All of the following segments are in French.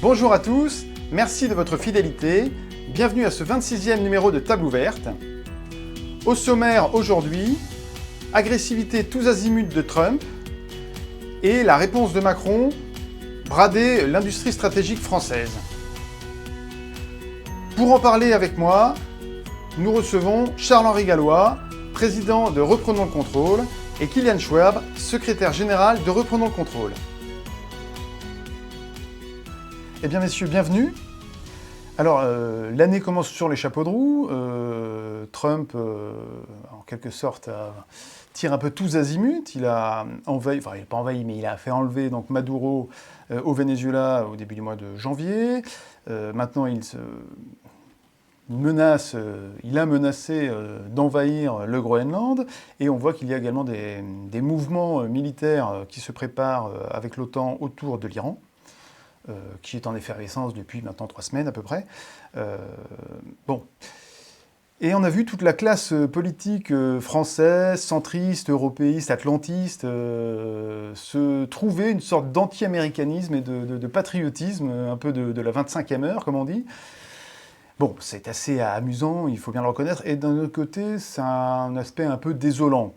Bonjour à tous, merci de votre fidélité. Bienvenue à ce 26e numéro de Table ouverte. Au sommaire aujourd'hui, agressivité tous azimuts de Trump et la réponse de Macron, brader l'industrie stratégique française. Pour en parler avec moi, nous recevons Charles-Henri Gallois, président de Reprenons le contrôle, et Kylian Schwerb, secrétaire général de Reprenons le contrôle. Eh bien messieurs, bienvenue. Alors, l'année commence sur les chapeaux de roue. Trump, en quelque sorte, tire un peu tous azimuts. Il a envahi, enfin il n'a pas envahi, mais il a fait enlever donc, Maduro au Venezuela au début du mois de janvier. Maintenant, il a menacé d'envahir le Groenland. Et on voit qu'il y a également des mouvements militaires qui se préparent avec l'OTAN autour de l'Iran. Qui est en effervescence depuis maintenant 3 semaines à peu près. Bon. Et on a vu toute la classe politique française, centriste, européiste, atlantiste, se trouver une sorte d'anti-américanisme et de patriotisme, un peu de la 25e heure, comme on dit. Bon, c'est assez amusant, il faut bien le reconnaître. Et d'un autre côté, c'est un aspect un peu désolant,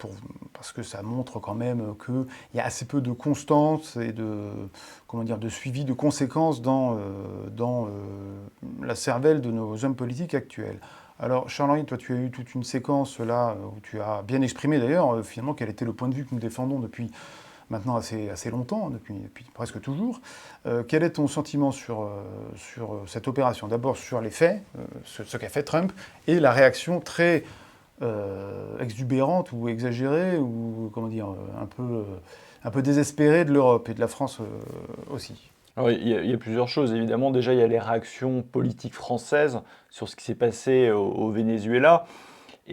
parce que ça montre quand même qu'il y a assez peu de constance et de suivi de conséquences dans la cervelle de nos hommes politiques actuels. Alors, Charles-Henri, toi, tu as eu toute une séquence là, où tu as bien exprimé d'ailleurs, finalement, quel était le point de vue que nous défendons depuis maintenant assez longtemps, depuis presque toujours. Quel est ton sentiment sur cette opération? D'abord sur les faits, ce qu'a fait Trump, et la réaction très exubérante ou exagérée, ou comment dire, un peu désespérée de l'Europe et de la France aussi. Alors, il y a plusieurs choses. Évidemment, déjà, il y a les réactions politiques françaises sur ce qui s'est passé au Venezuela.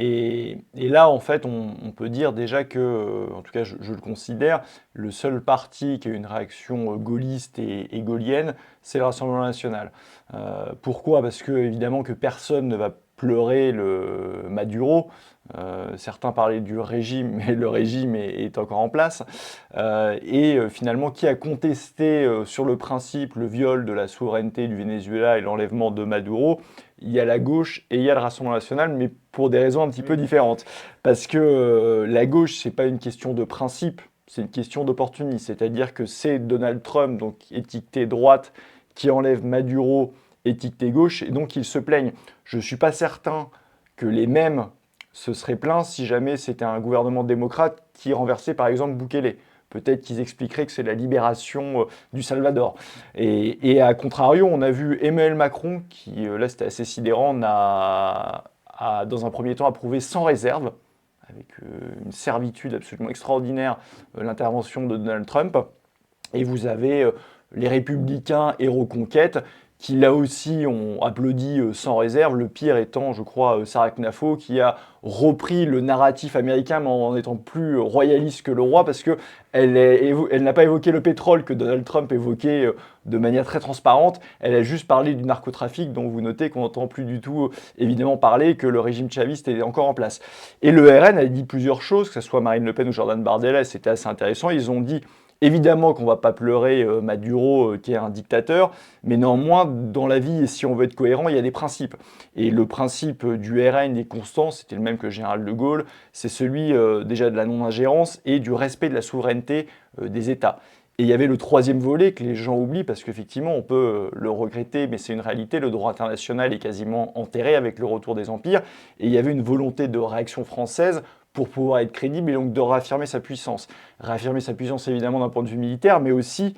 Et là, en fait, on peut dire déjà que, en tout cas, je le considère, le seul parti qui a eu une réaction gaulliste et gaullienne, c'est le Rassemblement national. Pourquoi? Parce que, évidemment, que personne ne va pleurer le Maduro. Certains parlaient du régime, mais le régime est encore en place. Finalement, qui a contesté sur le principe le viol de la souveraineté du Venezuela et l'enlèvement de Maduro? Il y a la gauche et il y a le Rassemblement national, mais pour des raisons un petit peu différentes. Parce que la gauche, c'est pas une question de principe, c'est une question d'opportunisme. C'est-à-dire que c'est Donald Trump, donc étiqueté droite, qui enlève Maduro, étiqueté gauche, et donc ils se plaignent. Je ne suis pas certain que les mêmes se seraient plaints si jamais c'était un gouvernement démocrate qui renversait par exemple Bukele. Peut-être qu'ils expliqueraient que c'est la libération du Salvador. Et à contrario, on a vu Emmanuel Macron, qui, là c'était assez sidérant, a dans un premier temps approuvé sans réserve, avec une servitude absolument extraordinaire, l'intervention de Donald Trump. Et vous avez les républicains et Reconquête, qui là aussi ont applaudi sans réserve, le pire étant, je crois, Sarah Knafo, qui a repris le narratif américain, mais en étant plus royaliste que le roi, parce qu'elle n'a pas évoqué le pétrole que Donald Trump évoquait de manière très transparente, elle a juste parlé du narcotrafic, dont vous notez qu'on n'entend plus du tout, évidemment, parler, que le régime chaviste est encore en place. Et le RN a dit plusieurs choses, que ce soit Marine Le Pen ou Jordan Bardella, c'était assez intéressant, ils ont dit évidemment qu'on ne va pas pleurer Maduro qui est un dictateur, mais néanmoins, dans la vie, si on veut être cohérent, il y a des principes. Et le principe du RN est constant, c'était le même que le général de Gaulle, c'est celui déjà de la non-ingérence et du respect de la souveraineté des États. Et il y avait le troisième volet que les gens oublient, parce qu'effectivement, on peut le regretter, mais c'est une réalité, le droit international est quasiment enterré avec le retour des empires, et il y avait une volonté de réaction française pour pouvoir être crédible et donc de réaffirmer sa puissance. Réaffirmer sa puissance évidemment d'un point de vue militaire, mais aussi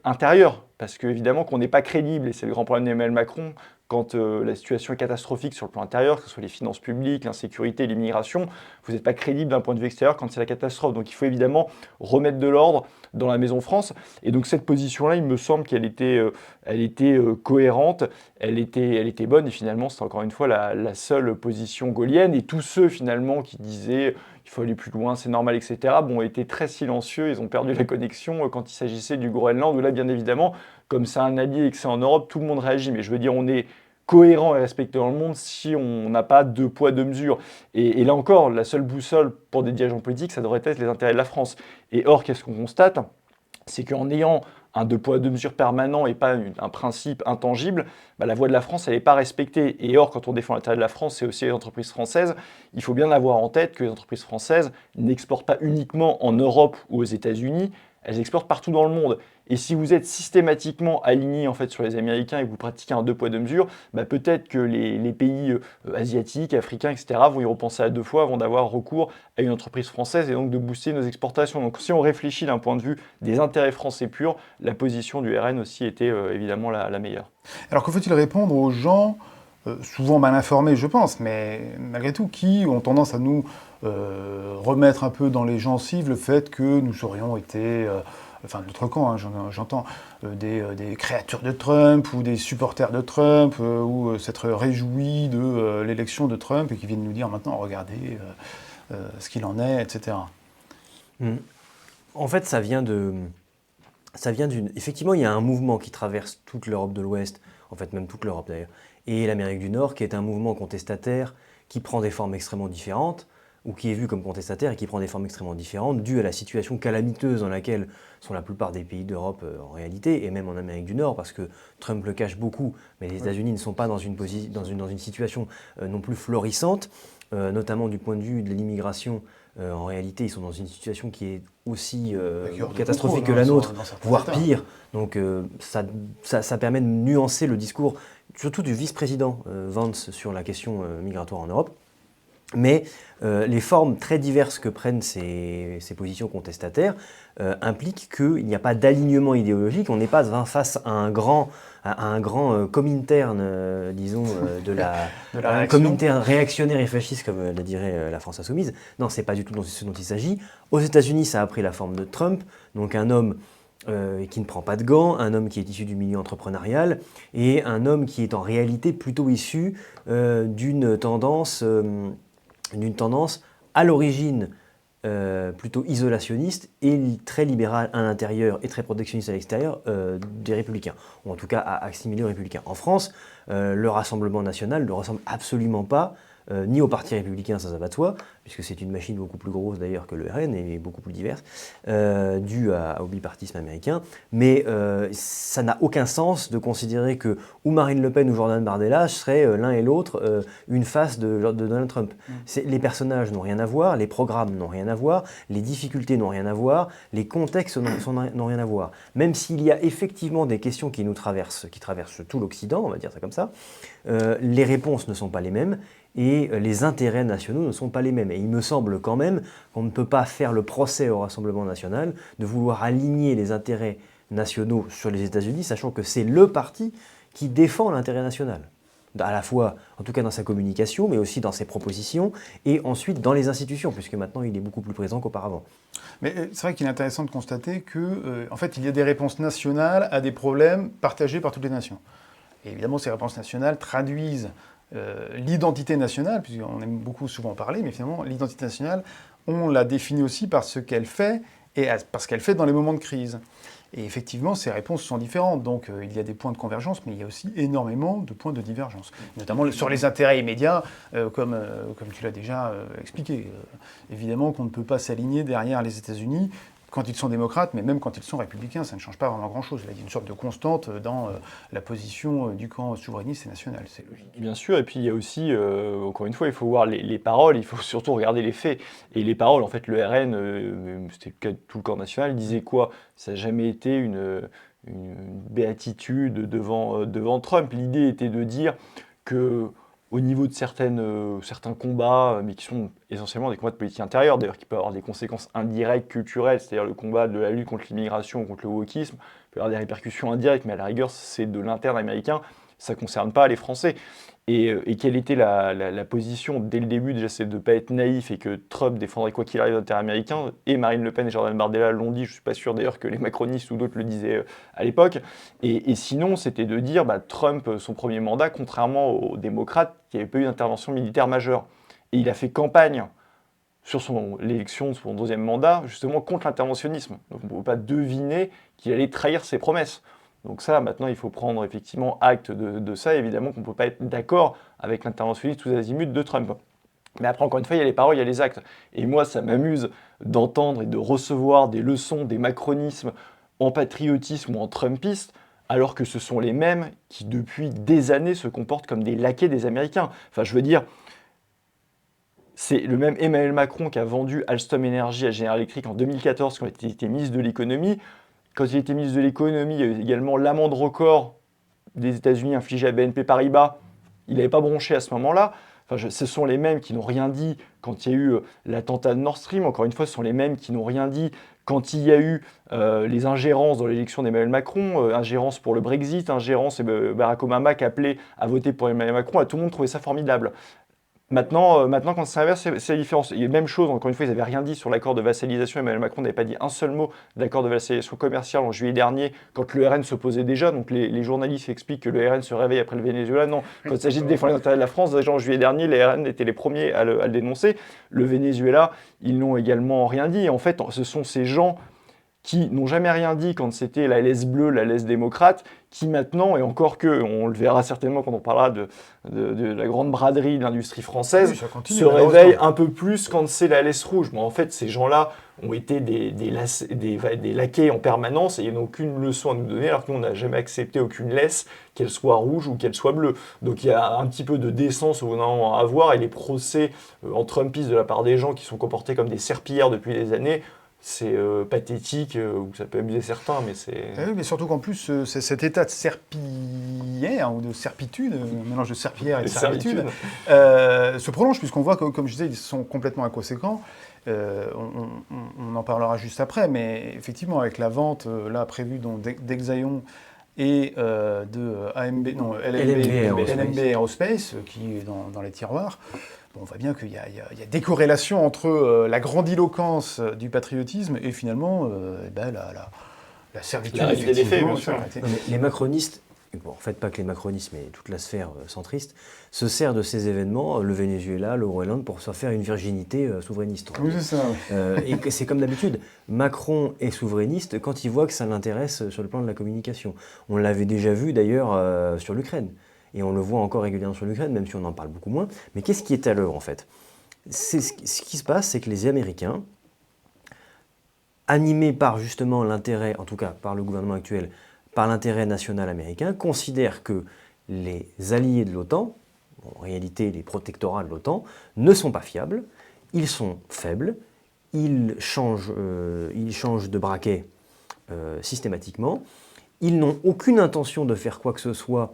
intérieur, parce qu'évidemment qu'on n'est pas crédible, et c'est le grand problème d'Emmanuel Macron, quand la situation est catastrophique sur le plan intérieur, que ce soit les finances publiques, l'insécurité, l'immigration, vous n'êtes pas crédible d'un point de vue extérieur quand c'est la catastrophe. Donc il faut évidemment remettre de l'ordre dans la Maison France. Et donc cette position-là, il me semble qu'elle était, cohérente, elle était bonne, et finalement c'est encore une fois la seule position gaullienne. Et tous ceux finalement qui disaient il faut aller plus loin, c'est normal, etc., bon, étaient très silencieux, ils ont perdu la connexion quand il s'agissait du Groenland, où là, bien évidemment, comme c'est un allié et que c'est en Europe, tout le monde réagit. Mais je veux dire, on est cohérent et respecté dans le monde si on n'a pas deux poids, deux mesures. Et là encore, la seule boussole pour des dirigeants politiques, ça devrait être les intérêts de la France. Et or, qu'est-ce qu'on constate? C'est qu'en ayant un deux poids, deux mesures permanent et pas un principe intangible, bah, la voix de la France, elle n'est pas respectée. Et or, quand on défend l'intérêt de la France, c'est aussi les entreprises françaises, il faut bien avoir en tête que les entreprises françaises n'exportent pas uniquement en Europe ou aux États-Unis, elles exportent partout dans le monde. Et si vous êtes systématiquement aligné en fait sur les Américains et que vous pratiquez un deux poids deux mesures, bah, peut-être que les pays asiatiques, africains, etc. vont y repenser à deux fois avant d'avoir recours à une entreprise française et donc de booster nos exportations. Donc si on réfléchit d'un point de vue des intérêts français purs, la position du RN aussi était évidemment la meilleure. Alors que faut-il répondre aux gens, souvent mal informés je pense, mais malgré tout, qui ont tendance à nous remettre un peu dans les gencives le fait que nous aurions été, enfin de notre camp, hein, j'entends, des créatures de Trump ou des supporters de Trump, ou s'être réjouis de l'élection de Trump et qui viennent nous dire maintenant, regardez ce qu'il en est, etc. En fait, ça vient d'une... Effectivement, il y a un mouvement qui traverse toute l'Europe de l'Ouest, en fait même toute l'Europe d'ailleurs, et l'Amérique du Nord, qui est un mouvement contestataire qui prend des formes extrêmement différentes, ou qui est vu comme contestataire et qui prend des formes extrêmement différentes, due à la situation calamiteuse dans laquelle sont la plupart des pays d'Europe en réalité, et même en Amérique du Nord, parce que Trump le cache beaucoup, mais les États-Unis ne sont pas dans une situation non plus florissante, notamment du point de vue de l'immigration. En réalité, ils sont dans une situation qui est aussi catastrophique que la nôtre, voire pire. Donc ça permet de nuancer le discours, surtout du vice-président Vance sur la question migratoire en Europe. Mais les formes très diverses que prennent ces positions contestataires impliquent qu'il n'y a pas d'alignement idéologique, on n'est pas face à un grand Comintern, disons, un Comintern réactionnaire et fasciste, comme la dirait la France Insoumise. Non, c'est pas du tout ce dont il s'agit. Aux États-Unis, ça a pris la forme de Trump, donc un homme qui ne prend pas de gants, un homme qui est issu du milieu entrepreneurial, et un homme qui est en réalité plutôt issu d'une tendance à l'origine plutôt isolationniste et très libéral à l'intérieur et très protectionniste à l'extérieur des Républicains, ou en tout cas assimilé aux Républicains. En France, le Rassemblement national ne ressemble absolument pas ni au Parti républicain, ça va de soi, puisque c'est une machine beaucoup plus grosse d'ailleurs que le RN et beaucoup plus diverse, due au bipartisme américain. Mais ça n'a aucun sens de considérer que ou Marine Le Pen ou Jordan Bardella seraient l'un et l'autre une face de Donald Trump. Les personnages n'ont rien à voir, les programmes n'ont rien à voir, les difficultés n'ont rien à voir, les contextes n'ont rien à voir. Même s'il y a effectivement des questions qui nous traversent, qui traversent tout l'Occident, on va dire ça comme ça, les réponses ne sont pas les mêmes. Et les intérêts nationaux ne sont pas les mêmes. Et il me semble quand même qu'on ne peut pas faire le procès au Rassemblement national de vouloir aligner les intérêts nationaux sur les États-Unis, sachant que c'est le parti qui défend l'intérêt national. À la fois, en tout cas dans sa communication, mais aussi dans ses propositions, et ensuite dans les institutions, puisque maintenant il est beaucoup plus présent qu'auparavant. Mais c'est vrai qu'il est intéressant de constater que, en fait, il y a des réponses nationales à des problèmes partagés par toutes les nations. Et évidemment, ces réponses nationales traduisent l'identité nationale, puisqu'on aime beaucoup souvent parler, mais finalement, l'identité nationale, on la définit aussi par ce qu'elle fait et par ce qu'elle fait dans les moments de crise. Et effectivement, ces réponses sont différentes. Donc, il y a des points de convergence, mais il y a aussi énormément de points de divergence. Notamment sur les intérêts immédiats, comme tu l'as déjà expliqué. Évidemment qu'on ne peut pas s'aligner derrière les États-Unis quand ils sont démocrates, mais même quand ils sont républicains, ça ne change pas vraiment grand-chose. Il y a une sorte de constante dans la position du camp souverainiste et national, c'est logique. Bien sûr, et puis il y a aussi, encore une fois, il faut voir les paroles, il faut surtout regarder les faits. Et les paroles, en fait, le RN, c'était le cas de tout le camp national, disait quoi? Ça n'a jamais été une béatitude devant Trump. L'idée était de dire que au niveau de certains combats, mais qui sont essentiellement des combats de politique intérieure, d'ailleurs qui peuvent avoir des conséquences indirectes culturelles, c'est-à-dire le combat de la lutte contre l'immigration ou contre le wokisme, peut avoir des répercussions indirectes, mais à la rigueur, c'est de l'interne américain, ça ne concerne pas les Français. Et quelle était la position dès le début? Déjà, c'est de ne pas être naïf et que Trump défendrait quoi qu'il arrive l'intérêt américain. Et Marine Le Pen et Jordan Bardella l'ont dit, je ne suis pas sûr d'ailleurs que les macronistes ou d'autres le disaient à l'époque. Et sinon, c'était de dire Trump, son premier mandat, contrairement aux démocrates, qui n'avaient pas eu d'intervention militaire majeure. Et il a fait campagne sur l'élection de son deuxième mandat, justement contre l'interventionnisme. Donc on ne peut pas deviner qu'il allait trahir ses promesses. Donc ça, maintenant, il faut prendre effectivement acte de ça. Évidemment qu'on ne peut pas être d'accord avec l'interventionnisme tous azimuts de Trump. Mais après, encore une fois, il y a les paroles, il y a les actes. Et moi, ça m'amuse d'entendre et de recevoir des leçons, des macronismes en patriotisme ou en trumpiste, alors que ce sont les mêmes qui, depuis des années, se comportent comme des laquais des Américains. Enfin, je veux dire, c'est le même Emmanuel Macron qui a vendu Alstom Energy à General Electric en 2014 quand il était ministre de l'économie. Quand il était ministre de l'économie, il y a eu également l'amende record des États-Unis infligée à BNP Paribas. Il n'avait pas bronché à ce moment-là. Enfin, ce sont les mêmes qui n'ont rien dit quand il y a eu l'attentat de Nord Stream. Encore une fois, ce sont les mêmes qui n'ont rien dit quand il y a eu les ingérences dans l'élection d'Emmanuel Macron, ingérence pour le Brexit, ingérence et Barack Obama qui appelait à voter pour Emmanuel Macron. Tout le monde trouvait ça formidable. Maintenant, quand ça s'inverse, c'est la différence. Il y a la même chose, encore une fois, ils n'avaient rien dit sur l'accord de vassalisation. Emmanuel Macron n'avait pas dit un seul mot d'accord de vassalisation commerciale en juillet dernier, quand le RN s'opposait déjà. Donc les journalistes expliquent que le RN se réveille après le Venezuela. Non, quand il s'agit de défendre les intérêts de la France, déjà en juillet dernier, les RN étaient les premiers à le dénoncer. Le Venezuela, ils n'ont également rien dit. En fait, ce sont ces gens qui n'ont jamais rien dit quand c'était la laisse bleue, la laisse démocrate, qui maintenant, et encore que, on le verra certainement quand on parlera de la grande braderie de l'industrie française, se réveille un peu plus quand c'est la laisse rouge. Mais en fait, ces gens-là ont été des laquais en permanence et ils n'ont aucune leçon à nous donner, alors que nous, on n'a jamais accepté aucune laisse, qu'elle soit rouge ou qu'elle soit bleue. Donc il y a un petit peu de décence au bout d'un moment à avoir, et les procès en Trumpiste de la part des gens qui sont comportés comme des serpillères depuis des années, c'est pathétique, ou ça peut amuser certains, mais c'est... Oui, mais surtout qu'en plus, cet état de serpillière, ou de serpitude, un mélange de serpillière et de servitude, se prolonge, puisqu'on voit que, comme je disais, ils sont complètement inconséquents. On en parlera juste après, mais effectivement, avec la vente là prévue d'Exaion et LMB Aerospace, qui est dans les tiroirs, on voit bien qu'il y a des corrélations entre la grandiloquence du patriotisme et finalement la servitude. La réalité des faits, bien sûr. Les macronistes, bon, en fait pas que les macronistes, mais toute la sphère centriste, se sert de ces événements, le Venezuela, le Groenland, pour se faire une virginité souverainiste. Oui, c'est ça. Et c'est comme d'habitude. Macron est souverainiste quand il voit que ça l'intéresse sur le plan de la communication. On l'avait déjà vu d'ailleurs sur l'Ukraine. Et on le voit encore régulièrement sur l'Ukraine, même si on en parle beaucoup moins. Mais qu'est-ce qui est à l'œuvre, en fait? Ce qui se passe, c'est que les Américains, animés par justement l'intérêt, en tout cas par le gouvernement actuel, par l'intérêt national américain, considèrent que les alliés de l'OTAN, en réalité les protectorats de l'OTAN, ne sont pas fiables, ils sont faibles, ils changent de braquet systématiquement, ils n'ont aucune intention de faire quoi que ce soit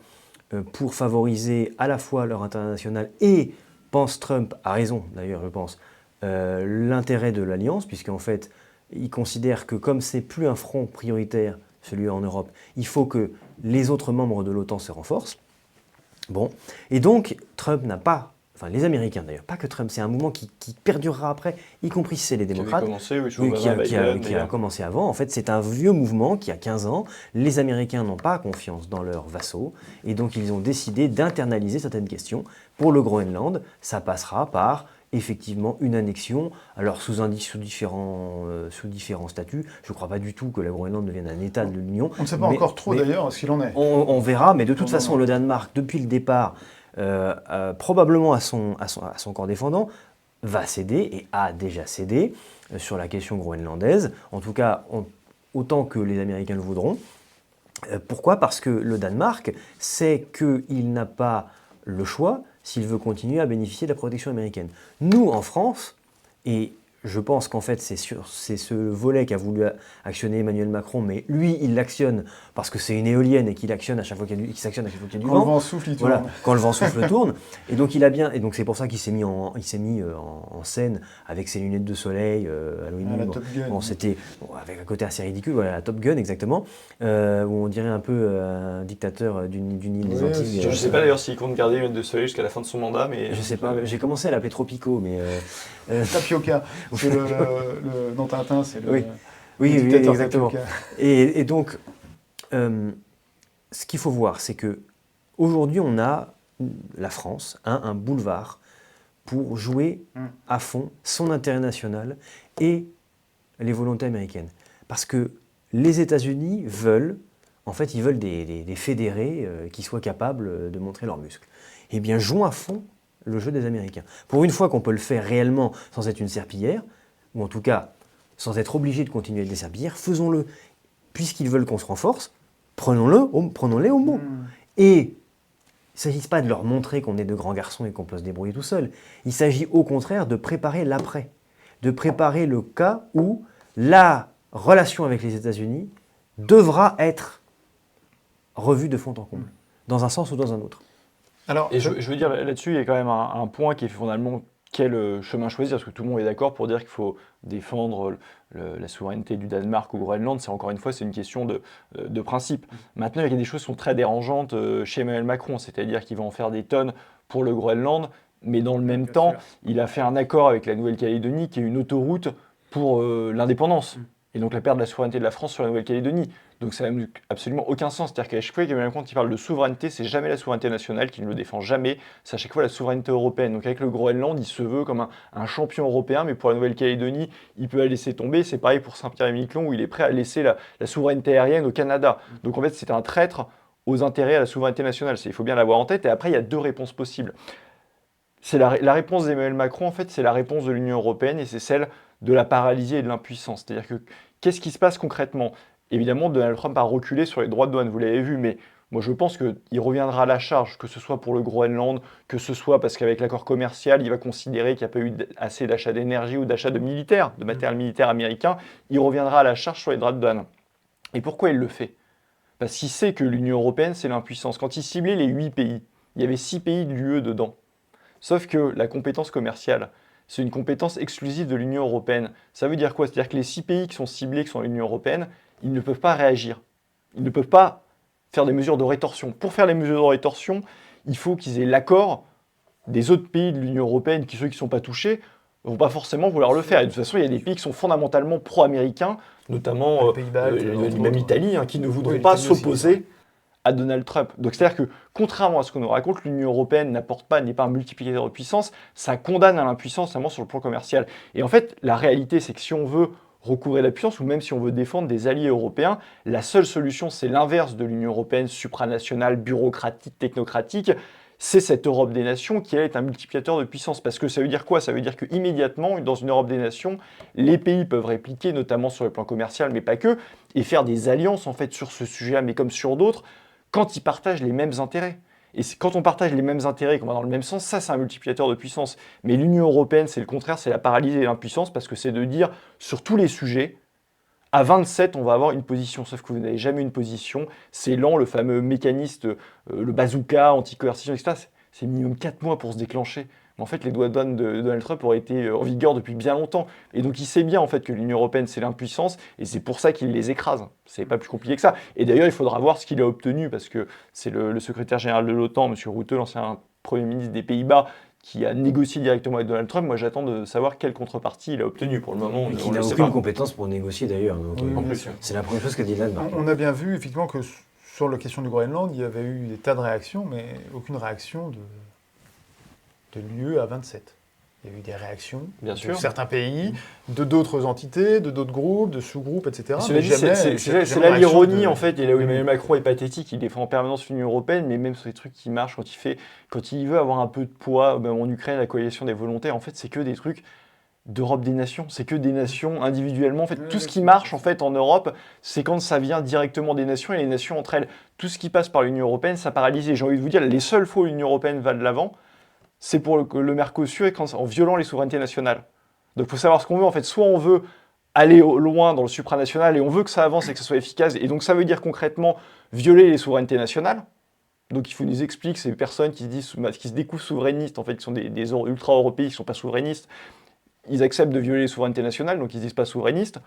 pour favoriser à la fois leur intérêt national et, pense Trump, a raison d'ailleurs je pense, l'intérêt de l'Alliance, puisqu'en fait il considère que comme c'est plus un front prioritaire, celui en Europe, il faut que les autres membres de l'OTAN se renforcent. Bon, et donc Trump n'a pas, enfin les Américains d'ailleurs, pas que Trump, c'est un mouvement qui perdurera après, y compris si c'est les démocrates, qui a commencé avant. En fait, c'est un vieux mouvement qui a 15 ans. Les Américains n'ont pas confiance dans leurs vassaux, et donc ils ont décidé d'internaliser certaines questions. Pour le Groenland, ça passera par effectivement une annexion, alors sous différents statuts. Je ne crois pas du tout que la Groenland devienne un État de l'Union. On ne sait pas encore trop d'ailleurs ce qu'il en est. On verra, mais de toute façon, le Danemark, depuis le départ, probablement à son corps défendant, va céder et a déjà cédé sur la question groenlandaise, en tout cas autant que les Américains le voudront. Pourquoi ? Parce que le Danemark sait qu'il n'a pas le choix s'il veut continuer à bénéficier de la protection américaine. Nous, en France, et je pense qu'en fait c'est ce volet qu'a voulu actionner Emmanuel Macron, mais lui il l'actionne parce que c'est une éolienne et qu'il actionne à chaque fois qu'il y a du vent. Quand le vent souffle, il tourne. Voilà, quand le vent souffle, tourne. Et donc il a bien, et donc c'est pour ça qu'il s'est mis en scène avec ses lunettes de soleil à l'ONU. La Top Gun. Bon, c'était avec un côté assez ridicule, voilà, la Top Gun exactement, où on dirait un peu un dictateur d'une île des Antilles. Je ne sais pas d'ailleurs s'il compte garder les lunettes de soleil jusqu'à la fin de son mandat, mais je sais pas. J'ai commencé à l'appeler Tropico, mais Tapioca. C'est dans Tintin, c'est le dictateur exactement. Et donc, ce qu'il faut voir, c'est que aujourd'hui, on a la France, un boulevard pour jouer à fond son intérêt national et les volontés américaines. Parce que les États-Unis veulent des fédérés qui soient capables de montrer leurs muscles. Eh bien, jouons à fond le jeu des Américains. Pour une fois qu'on peut le faire réellement sans être une serpillière, ou en tout cas sans être obligé de continuer à être des serpillères, faisons-le. puisqu'ils veulent qu'on se renforce, prenons-les au mot. Et il ne s'agit pas de leur montrer qu'on est de grands garçons et qu'on peut se débrouiller tout seul. Il s'agit au contraire de préparer l'après, de préparer le cas où la relation avec les États-Unis devra être revue de fond en comble, dans un sens ou dans un autre. Alors, et je veux dire, là-dessus, il y a quand même un point qui est fondamentalement quel chemin choisir, parce que tout le monde est d'accord pour dire qu'il faut défendre la souveraineté du Danemark au Groenland. C'est encore une fois, c'est une question de principe. Maintenant, il y a des choses qui sont très dérangeantes chez Emmanuel Macron, c'est-à-dire qu'il va en faire des tonnes pour le Groenland, mais dans le même temps, il a fait un accord avec la Nouvelle-Calédonie qui est une autoroute pour l'indépendance. Et donc la perte de la souveraineté de la France sur la Nouvelle-Calédonie. Donc ça n'a absolument aucun sens. C'est-à-dire qu'à chaque fois qu'Emmanuel Macron parle de souveraineté, c'est jamais la souveraineté nationale qu'il ne le défend jamais, c'est à chaque fois la souveraineté européenne. Donc avec le Groenland, il se veut comme un champion européen, mais pour la Nouvelle-Calédonie, il peut la laisser tomber. C'est pareil pour Saint-Pierre-et-Miquelon, où il est prêt à laisser la souveraineté aérienne au Canada. Donc en fait, c'est un traître aux intérêts à la souveraineté nationale. Il faut bien l'avoir en tête. Et après, il y a deux réponses possibles. C'est la réponse d'Emmanuel Macron, en fait, c'est la réponse de l'Union européenne, et c'est celle de la paralysie et de l'impuissance. C'est-à-dire que qu'est-ce qui se passe concrètement ? Évidemment, Donald Trump a reculé sur les droits de douane, vous l'avez vu, mais moi je pense qu'il reviendra à la charge, que ce soit pour le Groenland, que ce soit parce qu'avec l'accord commercial, il va considérer qu'il n'y a pas eu assez d'achat d'énergie ou d'achat de militaires, de matériel militaire américain, il reviendra à la charge sur les droits de douane. Et pourquoi il le fait ? Parce qu'il sait que l'Union européenne, c'est l'impuissance. Quand il ciblait les 8 pays, il y avait 6 pays de l'UE dedans. Sauf que la compétence commerciale, c'est une compétence exclusive de l'Union européenne. Ça veut dire quoi ? C'est-à-dire que les 6 pays qui sont ciblés, qui sont l'Union européenne, ils ne peuvent pas réagir. Ils ne peuvent pas faire des mesures de rétorsion. Pour faire les mesures de rétorsion, il faut qu'ils aient l'accord des autres pays de l'Union européenne, ceux qui ne sont pas touchés, ne vont pas forcément vouloir le faire. Et de toute façon, il y a des pays qui sont fondamentalement pro-américains, notamment même l'Italie, qui ne voudront pas s'opposer à Donald Trump. Donc c'est-à-dire que, contrairement à ce qu'on nous raconte, l'Union européenne n'est pas un multiplicateur de puissance, ça condamne à l'impuissance, notamment sur le plan commercial. Et en fait, la réalité, c'est que si on veut recourir à la puissance, ou même si on veut défendre des alliés européens, la seule solution, c'est l'inverse de l'Union européenne supranationale, bureaucratique, technocratique, c'est cette Europe des nations qui, elle, est un multiplicateur de puissance. Parce que ça veut dire quoi ? Ça veut dire qu'immédiatement, dans une Europe des nations, les pays peuvent répliquer, notamment sur le plan commercial, mais pas que, et faire des alliances, en fait, sur ce sujet-là, mais comme sur d'autres, quand ils partagent les mêmes intérêts. Et quand on partage les mêmes intérêts et qu'on va dans le même sens, ça c'est un multiplicateur de puissance. Mais l'Union européenne, c'est le contraire, c'est la paralysie et l'impuissance, parce que c'est de dire, sur tous les sujets, à 27, on va avoir une position, sauf que vous n'avez jamais une position. C'est lent, le fameux mécanisme, le bazooka, anti-coercition, etc. C'est minimum 4 mois pour se déclencher. Mais en fait, les droits de douane de Donald Trump auraient été en vigueur depuis bien longtemps. Et donc, il sait bien en fait que l'Union européenne, c'est l'impuissance, et c'est pour ça qu'il les écrase. C'est pas plus compliqué que ça. Et d'ailleurs, il faudra voir ce qu'il a obtenu, parce que c'est le secrétaire général de l'OTAN, M. Rutte, l'ancien Premier ministre des Pays-Bas, qui a négocié directement avec Donald Trump. Moi, j'attends de savoir quelle contrepartie il a obtenu pour le moment. Il n'a aucune compétence pour négocier d'ailleurs. C'est la première chose qu'a dit Danemark. On a bien vu effectivement que sur la question du Groenland, il y avait eu des tas de réactions, mais aucune réaction de l'UE à 27. Il y a eu des réactions de certains pays, de d'autres entités, de d'autres groupes, de sous-groupes, etc. C'est là l'ironie, en fait, et là où Emmanuel Macron est pathétique, il défend en permanence l'Union européenne, mais même sur les trucs qui marchent, quand il veut avoir un peu de poids, même en Ukraine, la coalition des volontaires, en fait, c'est que des trucs d'Europe des nations, c'est que des nations individuellement. En fait, tout ce qui marche en fait en Europe, c'est quand ça vient directement des nations et les nations entre elles. Tout ce qui passe par l'Union européenne, ça paralyse. Et j'ai envie de vous dire, les seules fois où l'Union européenne va de l'avant, c'est pour le Mercosur et en violant les souverainetés nationales. Donc il faut savoir ce qu'on veut. En fait, soit on veut aller loin dans le supranational et on veut que ça avance et que ça soit efficace. Et donc ça veut dire concrètement violer les souverainetés nationales. Donc il faut nous expliquer ces personnes qui se découvrent souverainistes, en fait, qui sont des ultra-européens, qui ne sont pas souverainistes, ils acceptent de violer les souverainetés nationales, donc ils ne disent pas souverainistes.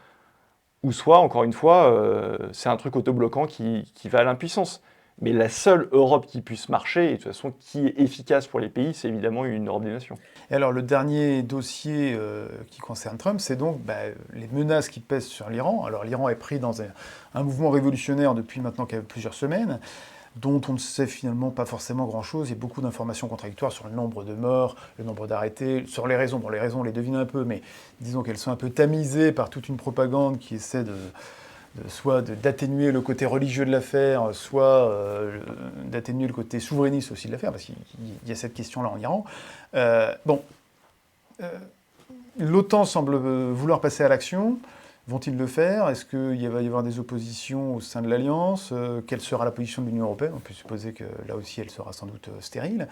Ou soit, encore une fois, c'est un truc autobloquant qui va à l'impuissance. Mais la seule Europe qui puisse marcher, et de toute façon qui est efficace pour les pays, c'est évidemment une Europe des nations. Et alors le dernier dossier qui concerne Trump, c'est donc les menaces qui pèsent sur l'Iran. Alors l'Iran est pris dans un mouvement révolutionnaire depuis maintenant plusieurs semaines, dont on ne sait finalement pas forcément grand-chose. Il y a beaucoup d'informations contradictoires sur le nombre de morts, le nombre d'arrêtés, sur les raisons. Bon, les raisons, on les devine un peu, mais disons qu'elles sont un peu tamisées par toute une propagande qui essaie soit d'atténuer le côté religieux de l'affaire, soit d'atténuer le côté souverainiste aussi de l'affaire, parce qu'il y a cette question-là en Iran. L'OTAN semble vouloir passer à l'action, Vont-ils le faire? Est-ce qu'il va y avoir des oppositions au sein de l'Alliance? Quelle sera la position de l'Union européenne? On peut supposer que là aussi, elle sera sans doute stérile.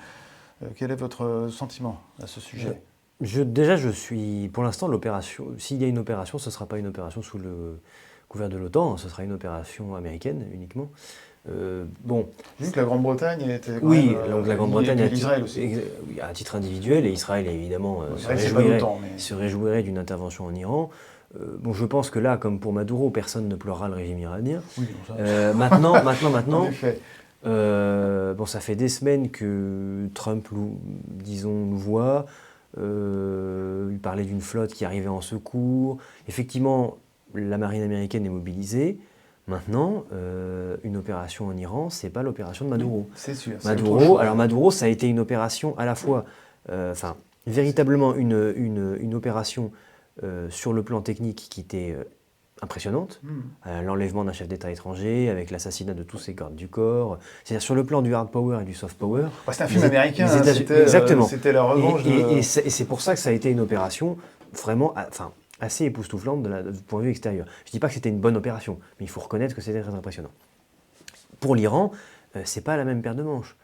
Quel est votre sentiment à ce sujet? Déjà, je suis, pour l'instant, l'opération, s'il y a une opération, ce ne sera pas une opération sous le couvert de l'OTAN, ce sera une opération américaine uniquement. Bon. Vu que la Grande-Bretagne était quand Oui, même, donc la Grande-Bretagne l'Israël aussi. à titre individuel, et Israël évidemment Israël, c'est pas l'OTAN, mais... se réjouirait d'une intervention en Iran. Bon, je pense que là, comme pour Maduro, personne ne pleurera le régime iranien. Oui, bon, ça... Maintenant, en effet. bon, ça fait des semaines que Trump, disons, nous voit. Il parlait d'une flotte qui arrivait en secours. Effectivement, la marine américaine est mobilisée. Maintenant, une opération en Iran, c'est pas l'opération de Maduro. C'est sûr. Maduro, ça a été une opération à la fois, véritablement une opération sur le plan technique qui était impressionnante. L'enlèvement d'un chef d'État étranger, avec l'assassinat de tous ses gardes du corps. C'est-à-dire sur le plan du hard power et du soft power. C'est un film américain, exactement. C'était la revanche et c'est pour ça que ça a été une opération vraiment... assez époustouflante du point de vue extérieur. Je ne dis pas que c'était une bonne opération, mais il faut reconnaître que c'était très impressionnant. Pour l'Iran, ce n'est pas la même paire de manches.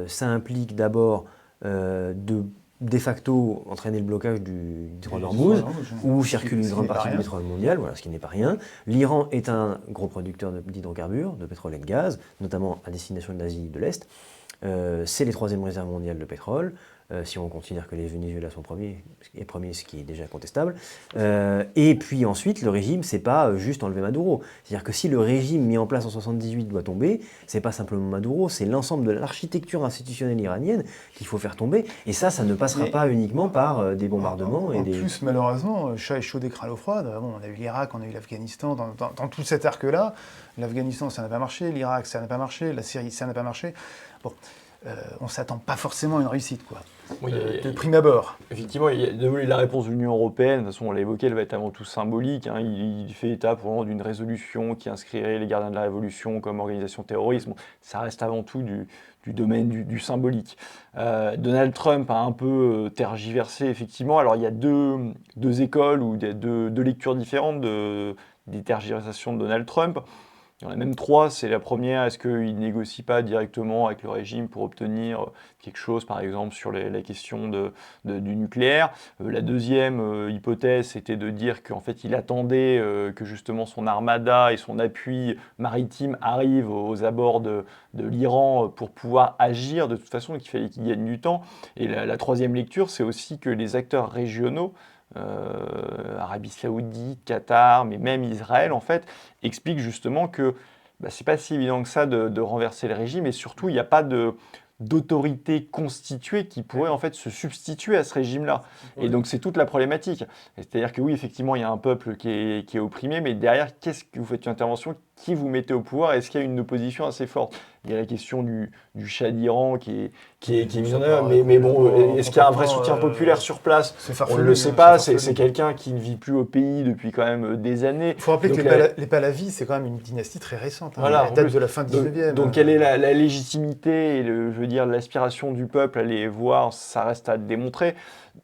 Ça implique d'abord de facto entraîner le blocage du détroit d'Ormuz, où circule une grande partie du pétrole mondial, voilà, ce qui n'est pas rien. L'Iran est un gros producteur d'hydrocarbures, de pétrole et de gaz, notamment à destination de l'Asie de l'Est. C'est les troisièmes réserves mondiales de pétrole. Si on considère que les Venezuela sont premiers, ce qui est déjà contestable. Et puis ensuite, le régime, c'est pas juste enlever Maduro. C'est-à-dire que si le régime mis en place en 1978 doit tomber, c'est pas simplement Maduro, c'est l'ensemble de l'architecture institutionnelle iranienne qu'il faut faire tomber. Et ça ne passera pas uniquement par des bombardements. En plus, malheureusement, chat est chaud des crânes froides. Bon, on a eu l'Irak, on a eu l'Afghanistan. Dans tout cet arc-là, l'Afghanistan, ça n'a pas marché. L'Irak, ça n'a pas marché. La Syrie, ça n'a pas marché. Bon. On ne s'attend pas forcément à une réussite, quoi. Oui, de prime abord. Effectivement, la réponse de l'Union européenne, de toute façon, on l'a évoqué, elle va être avant tout symbolique. Hein. Il fait état pour d'une résolution qui inscrirait les gardiens de la Révolution comme organisation terroriste. Bon, ça reste avant tout du domaine du symbolique. Donald Trump a un peu tergiversé, effectivement. Alors, il y a deux écoles ou deux lectures différentes des tergiversations de Donald Trump. Il y en a même trois. C'est la première, est-ce qu'il ne négocie pas directement avec le régime pour obtenir quelque chose, par exemple, sur la question du nucléaire. La deuxième hypothèse, c'était de dire qu'en fait, il attendait que justement son armada et son appui maritime arrivent aux abords de l'Iran pour pouvoir agir de toute façon, et qu'il fallait qu'il gagne du temps. Et la troisième lecture, c'est aussi que les acteurs régionaux, Arabie Saoudite, Qatar, mais même Israël, en fait, expliquent justement que c'est pas si évident que ça de renverser le régime, et surtout, il n'y a pas d'autorité constituée qui pourrait en fait se substituer à ce régime-là. Et donc c'est toute la problématique. C'est-à-dire que oui, effectivement, il y a un peuple qui est opprimé, mais derrière, qu'est-ce que vous faites une intervention? Qui vous mettez au pouvoir? Est-ce qu'il y a une opposition assez forte? Il y a la question du Shah d'Iran qui est mise en œuvre, mais bon, est-ce qu'il y a un vrai soutien populaire sur place? On ne le sait pas, c'est quelqu'un qui ne vit plus au pays depuis quand même des années. Il faut rappeler que les Pahlavis, c'est quand même une dynastie très récente, voilà, elle date de la fin du 19e. Donc quelle est la légitimité et je veux dire, l'aspiration du peuple à les voir, ça reste à démontrer.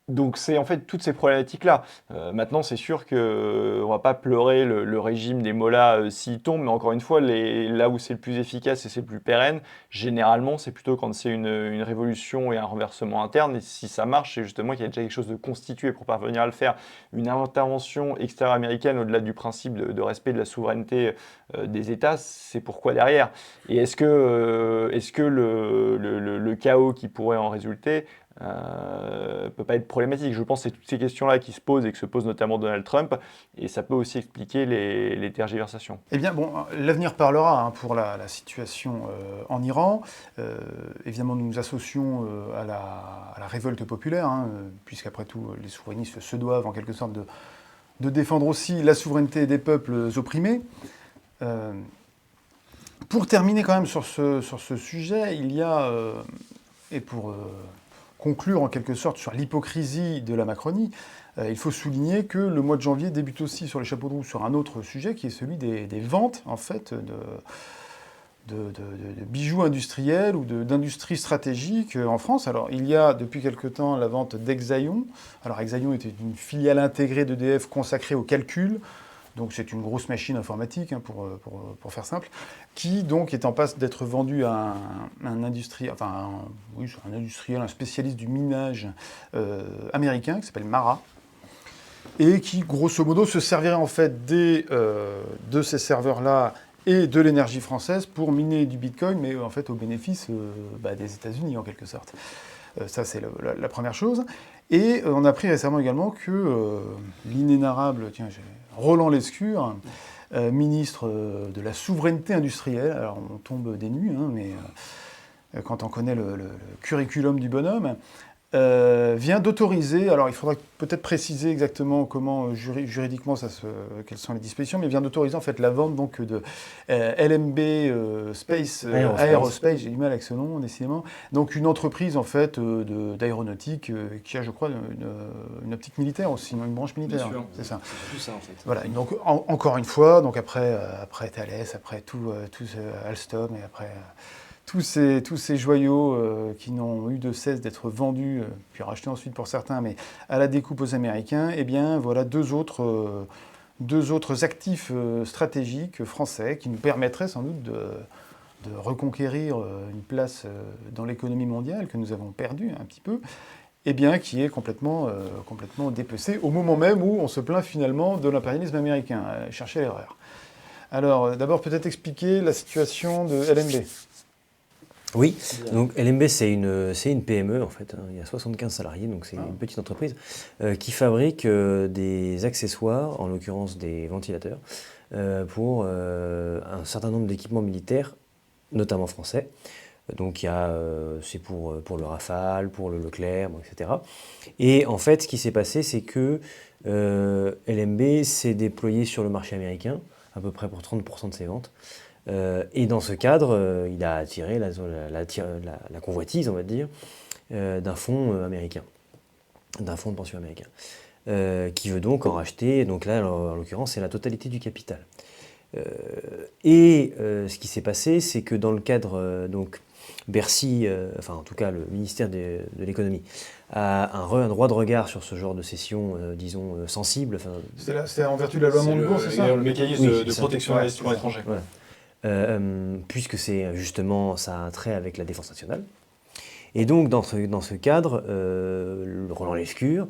Donc c'est en fait toutes ces problématiques-là. Maintenant, c'est sûr qu'on ne va pas pleurer le régime des mollahs s'il tombe, mais encore une fois, là où c'est le plus efficace et c'est le plus pérenne, généralement, c'est plutôt quand c'est une révolution et un renversement interne. Et si ça marche, c'est justement qu'il y a déjà quelque chose de constitué pour parvenir à le faire. Une intervention extérieure américaine, au-delà du principe de respect de la souveraineté des États, c'est pourquoi derrière. Et est-ce que le chaos qui pourrait en résulter peut pas être problématique? Je pense que c'est toutes ces questions-là qui se posent et que se pose notamment Donald Trump, et ça peut aussi expliquer les tergiversations. Eh bien, bon, l'avenir parlera pour la situation en Iran. Évidemment, nous nous associons à la révolte populaire, puisqu'après tout, les souverainistes se doivent en quelque sorte de défendre aussi la souveraineté des peuples opprimés. Pour terminer quand même sur ce sujet, il y a, et pour conclure en quelque sorte sur l'hypocrisie de la Macronie, il faut souligner que le mois de janvier débute aussi sur les chapeaux de roue sur un autre sujet qui est celui des ventes en fait de bijoux industriels ou d'industries stratégiques en France. Alors il y a depuis quelque temps la vente d'Exaion. Alors Exaion était une filiale intégrée d'EDF consacrée au calcul, Donc c'est une grosse machine informatique, hein, pour faire simple, qui donc est en passe d'être vendue à un industriel, un industriel, un spécialiste du minage américain qui s'appelle Mara, et qui grosso modo se servirait en fait de ces serveurs-là et de l'énergie française pour miner du Bitcoin, mais en fait au bénéfice des États-Unis en quelque sorte. Ça c'est la première chose. Et on a appris récemment également que l'inénarrable, Roland Lescure, ministre de la souveraineté industrielle, alors on tombe des nues, hein, mais quand on connaît le curriculum du bonhomme, vient d'autoriser, alors il faudra peut-être préciser exactement comment juridiquement quelles sont les dispositions, mais vient d'autoriser en fait la vente donc de LMB Space Aerospace, j'ai du mal avec ce nom décidément, donc une entreprise en fait d'aéronautique qui a je crois une optique militaire aussi, une branche militaire. Bien sûr. C'est ça. C'est tout ça en fait. Voilà, donc encore une fois, donc après Thales, après tout Alstom et après tous ces joyaux qui n'ont eu de cesse d'être vendus, puis rachetés ensuite pour certains, mais à la découpe aux Américains, eh bien voilà deux autres actifs stratégiques français qui nous permettraient sans doute de reconquérir une place dans l'économie mondiale que nous avons perdue un petit peu, eh bien qui est complètement dépecée au moment même où on se plaint finalement de l'impérialisme américain. Cherchez l'erreur. Alors d'abord peut-être expliquer la situation de LMB. Oui, donc LMB c'est une PME en fait, hein. Il y a 75 salariés, donc c'est une petite entreprise qui fabrique des accessoires, en l'occurrence des ventilateurs, pour un certain nombre d'équipements militaires, notamment français. Donc c'est pour le Rafale, pour le Leclerc, bon, etc. Et en fait, ce qui s'est passé, c'est que LMB s'est déployé sur le marché américain, à peu près pour 30% de ses ventes. Et dans ce cadre, il a attiré la convoitise, on va dire, d'un fonds américain, d'un fonds de pension américain, qui veut donc en racheter, donc là, en l'occurrence, c'est la totalité du capital. Ce qui s'est passé, c'est que dans le cadre, donc, Bercy, enfin en tout cas le ministère de l'économie, a un droit de regard sur ce genre de cession, disons, sensible. C'est en vertu de la loi Montebourg, c'est ça ? Le mécanisme de protection des investissements étrangers. Voilà. Puisque c'est justement, ça a un trait avec la défense nationale. Et donc dans ce cadre, Roland Lescure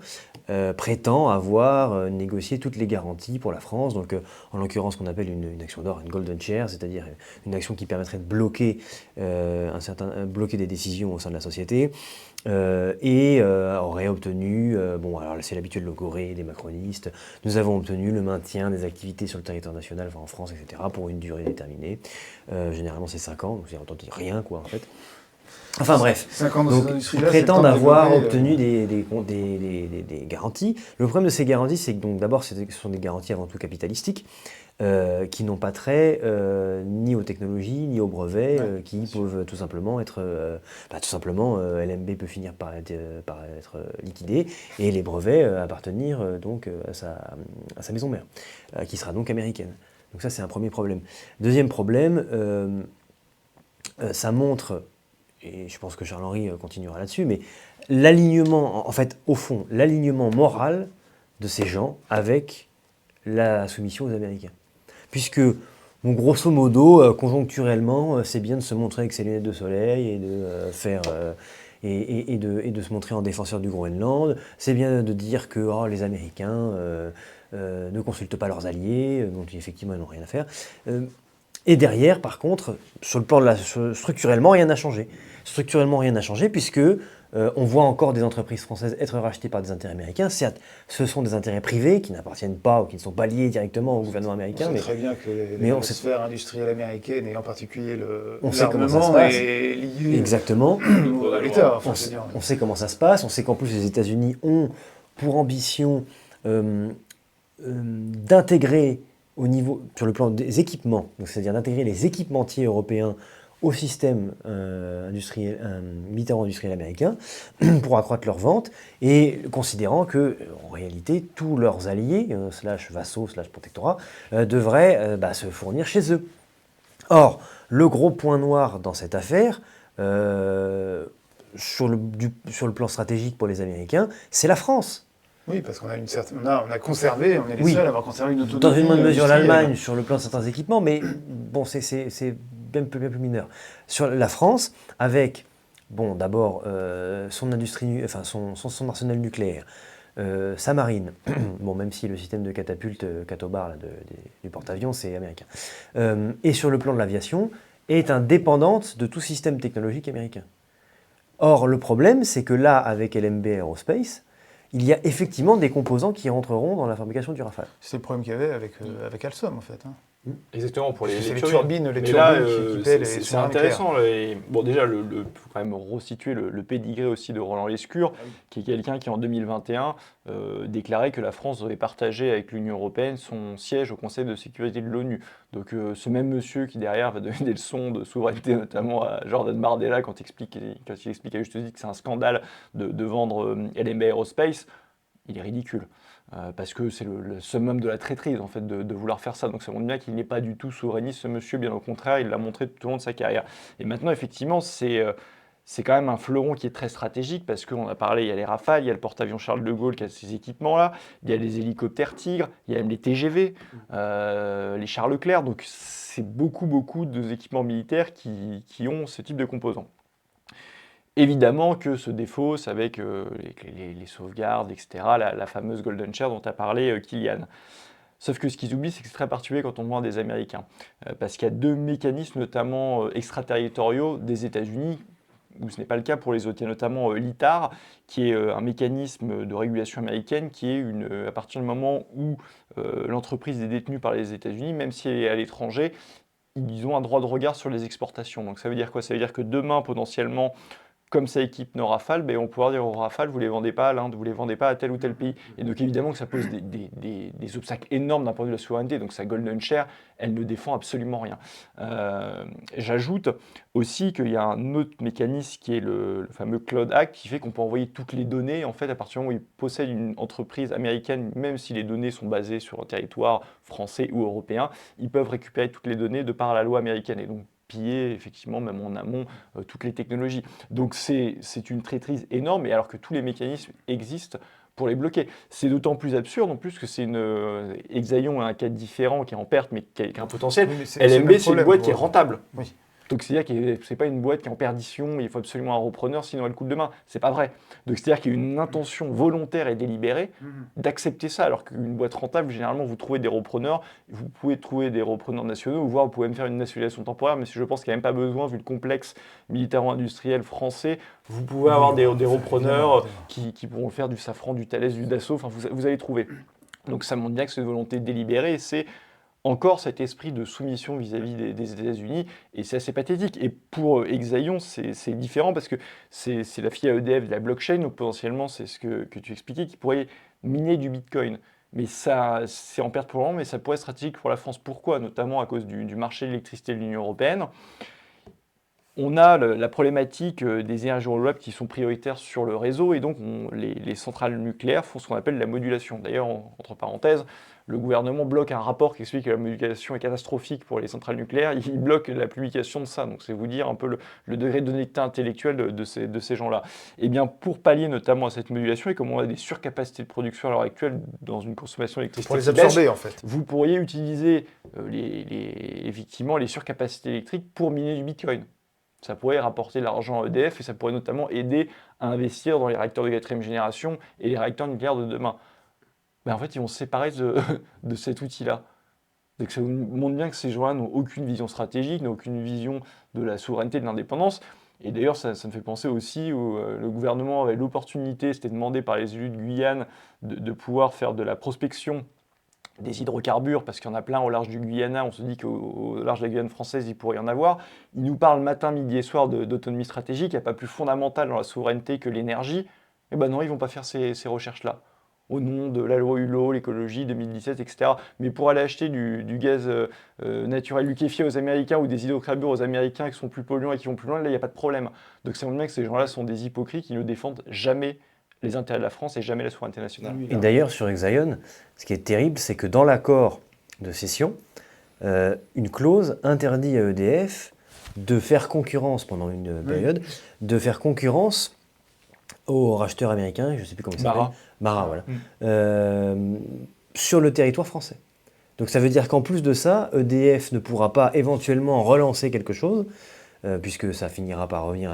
prétend avoir négocié toutes les garanties pour la France, donc en l'occurrence qu'on appelle une action d'or, une golden share, c'est-à-dire une action qui permettrait de bloquer des décisions au sein de la société, et aurait obtenu, alors c'est l'habitude logorée des macronistes, nous avons obtenu le maintien des activités sur le territoire national, enfin en France, etc., pour une durée déterminée. Généralement c'est 5 ans, donc c'est entendu rien quoi en fait. Enfin bref, donc, ils prétendent avoir obtenu des garanties. Le problème de ces garanties, c'est que d'abord, ce sont des garanties avant tout capitalistiques, qui n'ont pas trait ni aux technologies, ni aux brevets, qui peuvent tout simplement être... LMB peut finir par être liquidé, et les brevets appartenir donc à sa maison mère, qui sera donc américaine. Donc ça, c'est un premier problème. Deuxième problème, ça montre... et je pense que Charles-Henri continuera là-dessus, mais l'alignement, en fait, au fond, l'alignement moral de ces gens avec la soumission aux Américains. Puisque, grosso modo, conjoncturellement, c'est bien de se montrer avec ses lunettes de soleil et de de se montrer en défenseur du Groenland. C'est bien de dire que les Américains ne consultent pas leurs alliés, dont effectivement ils n'ont rien à faire. Et derrière, par contre, sur le plan structurellement, rien n'a changé. Structurellement, rien n'a changé puisque on voit encore des entreprises françaises être rachetées par des intérêts américains. Certes, ce sont des intérêts privés qui n'appartiennent pas ou qui ne sont pas liés directement au gouvernement américain. On sait très bien que les sphères industrielles américaines, et en particulier l'armement, est lié exactement. à l'État. On sait comment ça se passe. On sait qu'en plus, les États-Unis ont pour ambition d'intégrer au niveau, sur le plan des équipements, c'est-à-dire d'intégrer les équipementiers européens au système militaro-industriel américain pour accroître leurs ventes, et considérant que, en réalité, tous leurs alliés, vassaux, protectorats, devraient se fournir chez eux. Or, le gros point noir dans cette affaire, sur le plan stratégique pour les Américains, c'est la France. Oui, parce qu'on a on a conservé, on est les seuls à avoir conservé une autonomie. Dans une moindre mesure, industrielle. l'Allemagne sur le plan de certains équipements, mais bon, c'est bien plus mineur. Sur la France, avec, bon, d'abord son industrie, enfin son arsenal nucléaire, sa marine, bon, même si le système de catapulte Catobar là, du porte-avions, c'est américain, et sur le plan de l'aviation, est indépendante de tout système technologique américain. Or, le problème, c'est que là, avec LMB Aerospace, il y a effectivement des composants qui rentreront dans la fabrication du Rafale. C'est le problème qu'il y avait avec Alstom, en fait. Exactement, pour les turbines. Mais là, qui équipaient les c'est intéressant. Bon, déjà, il faut quand même resituer le pédigré aussi de Roland Lescure, qui est quelqu'un qui, en 2021, déclarait que la France devait partager avec l'Union européenne son siège au Conseil de sécurité de l'ONU. Donc, ce même monsieur qui, derrière, va donner des leçons de souveraineté, notamment à Jordan Bardella, quand il explique à juste titre que c'est un scandale de vendre LMB Aerospace, il est ridicule. Parce que c'est le summum de la traîtrise en fait de vouloir faire ça. Donc ça montre bien qu'il n'est pas du tout souverainiste ce monsieur, bien au contraire, il l'a montré tout au long de sa carrière. Et maintenant effectivement c'est quand même un fleuron qui est très stratégique parce qu'on a parlé, il y a les Rafales, il y a le porte-avions Charles de Gaulle qui a ces équipements-là, il y a les hélicoptères Tigre, il y a même les TGV, les Charles Leclerc, donc c'est beaucoup d'équipements militaires qui ont ce type de composants. Évidemment que se défausse avec les sauvegardes, etc., la fameuse Golden Share dont a parlé Kylian. Sauf que ce qu'ils oublient, c'est que c'est très particulier quand on demande des Américains. Parce qu'il y a deux mécanismes, notamment extraterritoriaux des États-Unis, où ce n'est pas le cas pour les autres. Il y a notamment l'ITAR, qui est un mécanisme de régulation américaine, qui est à partir du moment où l'entreprise est détenue par les États-Unis, même si elle est à l'étranger, ils ont un droit de regard sur les exportations. Donc ça veut dire quoi? Ça veut dire que demain, potentiellement, comme ça équipe nos Rafales, on pourra dire aux Rafales, vous ne les vendez pas à l'Inde, vous ne les vendez pas à tel ou tel pays. Et donc évidemment que ça pose des obstacles énormes d'un point de vue de la souveraineté. Donc sa Golden Share, elle ne défend absolument rien. J'ajoute aussi qu'il y a un autre mécanisme qui est le fameux Cloud Act, qui fait qu'on peut envoyer toutes les données, en fait, à partir du moment où ils possèdent une entreprise américaine, même si les données sont basées sur un territoire français ou européen, ils peuvent récupérer toutes les données de par la loi américaine. Et donc piller effectivement même en amont toutes les technologies. Donc c'est une traîtrise énorme, et alors que tous les mécanismes existent pour les bloquer. C'est d'autant plus absurde en plus que c'est Exaion a un cas différent qui est en perte mais qui a un potentiel. Oui, LMB c'est une boîte qui est rentable. Oui. Donc c'est-à-dire que c'est pas une boîte qui est en perdition, il faut absolument un repreneur sinon elle coule demain. C'est pas vrai. Donc c'est-à-dire qu'il y a une intention volontaire et délibérée d'accepter ça, alors qu'une boîte rentable, généralement vous trouvez des repreneurs, vous pouvez trouver des repreneurs nationaux, voire vous pouvez même faire une nationalisation temporaire, mais je pense qu'il n'y a même pas besoin, vu le complexe militaro-industriel français, vous pouvez avoir des repreneurs qui pourront faire du Safran, du Thales, du Dassault, enfin vous allez trouver. Donc ça montre bien que c'est une volonté délibérée, et c'est encore cet esprit de soumission vis-à-vis des États-Unis, et c'est assez pathétique. Et pour Exaion, c'est différent parce que c'est la fille à EDF de la blockchain, donc potentiellement c'est ce que tu expliquais, qui pourrait miner du Bitcoin. Mais ça, c'est en perte pour le moment, mais ça pourrait être stratégique pour la France. Pourquoi? Notamment à cause du marché de l'électricité de l'Union européenne. On a la problématique des énergies renouvelables qui sont prioritaires sur le réseau, et donc les centrales nucléaires font ce qu'on appelle la modulation. D'ailleurs, entre parenthèses, le gouvernement bloque un rapport qui explique que la modulation est catastrophique pour les centrales nucléaires. Il bloque la publication de ça, donc c'est vous dire un peu le degré d'honnêteté intellectuelle de ces gens-là. Et bien, pour pallier notamment à cette modulation, et comme on a des surcapacités de production à l'heure actuelle dans une consommation électrique pour les absorber en fait, vous pourriez utiliser effectivement les surcapacités électriques pour miner du Bitcoin. Ça pourrait rapporter de l'argent à EDF, et ça pourrait notamment aider à investir dans les réacteurs de 4e génération et les réacteurs nucléaires de demain. En fait, ils vont se séparer de cet outil-là. Donc ça montre bien que ces gens-là n'ont aucune vision stratégique, n'ont aucune vision de la souveraineté et de l'indépendance. Et d'ailleurs, ça me fait penser aussi où le gouvernement avait l'opportunité, c'était demandé par les élus de Guyane, de pouvoir faire de la prospection des hydrocarbures, parce qu'il y en a plein au large du Guyana. On se dit qu'au large de la Guyane française, il pourrait y en avoir. Ils nous parlent matin, midi et soir d'autonomie stratégique. Il n'y a pas plus fondamental dans la souveraineté que l'énergie. Et ben non, ils ne vont pas faire ces recherches-là, au nom de la loi Hulot, l'écologie, 2017, etc. Mais pour aller acheter du gaz naturel liquéfié aux Américains ou des hydrocarbures aux Américains qui sont plus polluants et qui vont plus loin, là, il n'y a pas de problème. Donc ça montre bien que ces gens-là sont des hypocrites qui ne défendent jamais les intérêts de la France et jamais la souveraineté nationale. Et d'ailleurs, sur Exaion, ce qui est terrible, c'est que dans l'accord de cession, une clause interdit à EDF de faire concurrence pendant une période, de faire concurrence au racheteur américain, je ne sais plus comment il s'appelle. Mara, voilà. Sur le territoire français. Donc ça veut dire qu'en plus de ça, EDF ne pourra pas éventuellement relancer quelque chose, puisque ça finira par revenir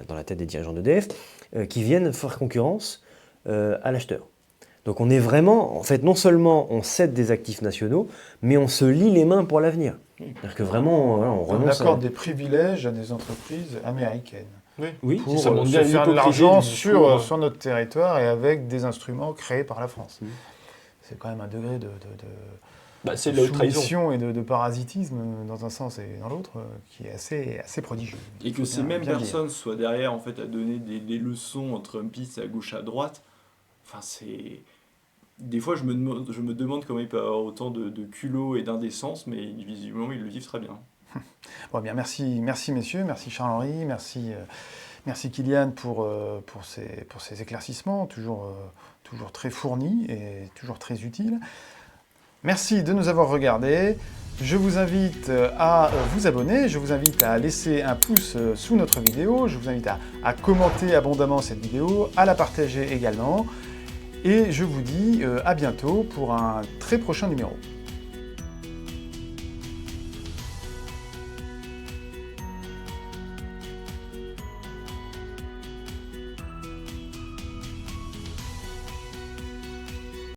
dans la tête des dirigeants d'EDF, qui viennent faire concurrence à l'acheteur. Donc on est vraiment, en fait, non seulement on cède des actifs nationaux, mais on se lie les mains pour l'avenir. C'est-à-dire que vraiment, voilà, on renonce accorde des privilèges à des entreprises américaines. Oui, pour ça montre se bien faire de l'hypocrisie l'argent du sur discours. notre territoire et avec des instruments créés par la France. C'est quand même un degré de C'est de la trahison. soumission et de parasitisme dans un sens et dans l'autre qui est assez prodigieux. Et que ces Bien mêmes dire. personnes soient derrière en fait à donner des leçons aux Trumpistes à gauche à droite, enfin c'est... Des fois je me demande comment il peut avoir autant de culot et d'indécence, mais visiblement ils le vivent très bien. Bon, bien, merci messieurs, merci Charles-Henri, merci Kylian pour ces éclaircissements, toujours très fournis et toujours très utiles. Merci de nous avoir regardés. Je vous invite à vous abonner, je vous invite à laisser un pouce sous notre vidéo, je vous invite à commenter abondamment cette vidéo, à la partager également. Et je vous dis à bientôt pour un très prochain numéro.